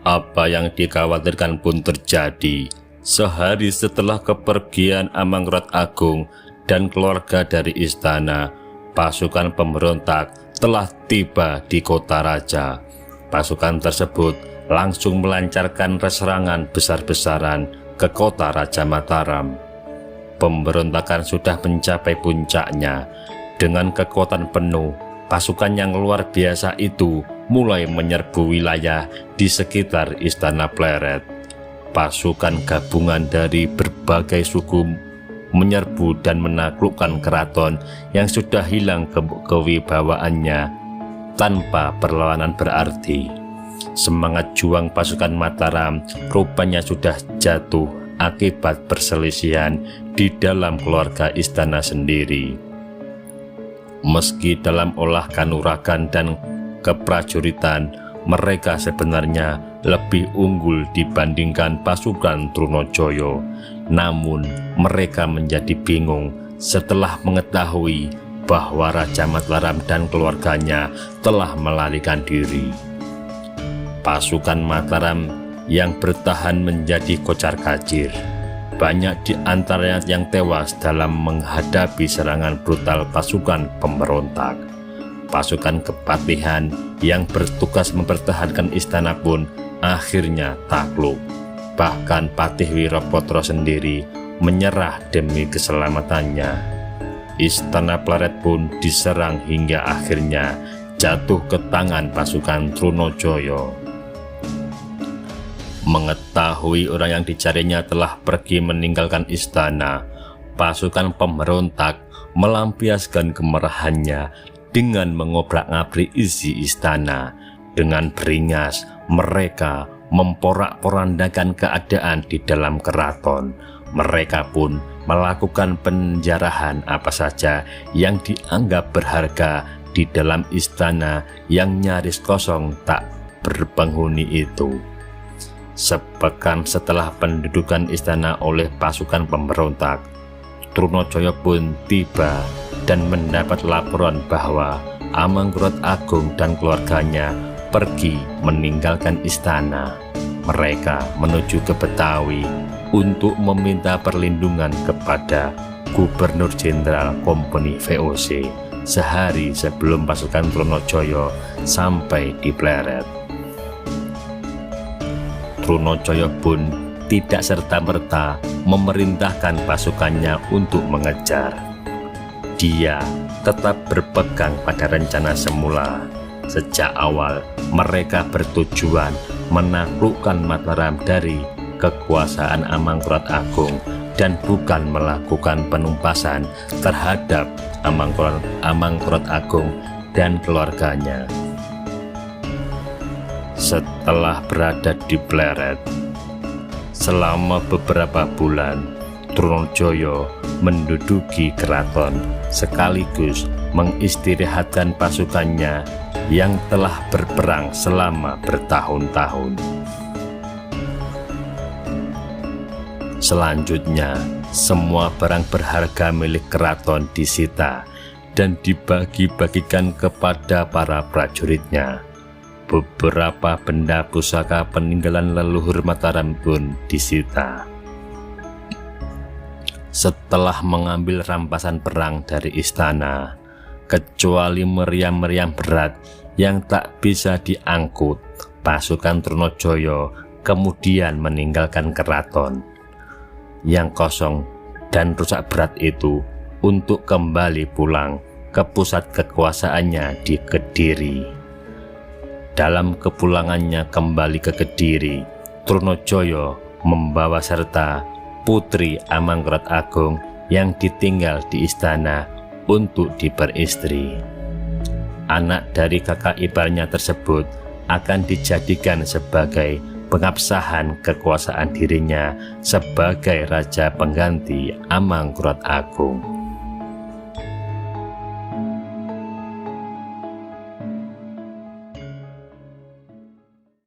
Apa yang dikhawatirkan pun terjadi. Sehari setelah kepergian Amangrod Agung dan keluarga dari istana, pasukan pemberontak telah tiba di kota raja. Pasukan tersebut langsung melancarkan serangan besar-besaran ke kota Raja Mataram. Pemberontakan sudah mencapai puncaknya. Dengan kekuatan penuh, pasukan yang luar biasa itu mulai menyerbu wilayah di sekitar Istana Pleret. Pasukan gabungan dari berbagai suku menyerbu dan menaklukkan keraton yang sudah hilang kewibawaannya tanpa perlawanan berarti. Semangat juang pasukan Mataram rupanya sudah jatuh akibat perselisihan di dalam keluarga istana sendiri. Meski dalam olah kanuragan dan keprajuritan mereka sebenarnya lebih unggul dibandingkan pasukan Trunojoyo, namun mereka menjadi bingung setelah mengetahui bahwa Raja Mataram dan keluarganya telah melarikan diri. Pasukan Mataram yang bertahan menjadi kocar-kacir. Banyak di antaranya yang tewas dalam menghadapi serangan brutal pasukan pemberontak. Pasukan kepatihan yang bertugas mempertahankan istana pun akhirnya takluk. Bahkan Patih Wirapotro sendiri menyerah demi keselamatannya. Istana Pleret pun diserang hingga akhirnya jatuh ke tangan pasukan Trunojoyo. Mengetahui orang yang dicarinya telah pergi meninggalkan istana, pasukan pemberontak melampiaskan kemarahannya dengan mengobrak-ngabrik isi istana. Dengan beringas, mereka memporak-porandakan keadaan di dalam keraton. Mereka pun melakukan penjarahan apa saja yang dianggap berharga di dalam istana yang nyaris kosong tak berpenghuni itu. Sepekan setelah pendudukan istana oleh pasukan pemberontak, Trunojoyo pun tiba dan mendapat laporan bahwa Amangrod Agung dan keluarganya pergi meninggalkan istana. Mereka menuju ke Betawi untuk meminta perlindungan kepada Gubernur Jenderal Kompeni VOC sehari sebelum pasukan Trunojoyo sampai di Pleret. Trunojoyo pun tidak serta-merta memerintahkan pasukannya untuk mengejar. Dia tetap berpegang pada rencana semula. Sejak awal mereka bertujuan menaklukkan Mataram dari kekuasaan Amangrod Agung dan bukan melakukan penumpasan terhadap Amangrod Agung dan keluarganya. Setelah berada di Pleret selama beberapa bulan, Trunojoyo menduduki keraton sekaligus mengistirahatkan pasukannya yang telah berperang selama bertahun-tahun. Selanjutnya, semua barang berharga milik keraton disita dan dibagi-bagikan kepada para prajuritnya. Beberapa benda pusaka peninggalan leluhur Mataram pun disita. Setelah mengambil rampasan perang dari istana, kecuali meriam-meriam berat yang tak bisa diangkut, pasukan Trunojoyo kemudian meninggalkan keraton yang kosong dan rusak berat itu untuk kembali pulang ke pusat kekuasaannya di Kediri. Dalam kepulangannya kembali ke Kediri, Trunojoyo membawa serta putri Amangrod Agung yang ditinggal di istana untuk diperistri. Anak dari kakak iparnya tersebut akan dijadikan sebagai pengabsahan kekuasaan dirinya sebagai raja pengganti Amangrod Agung.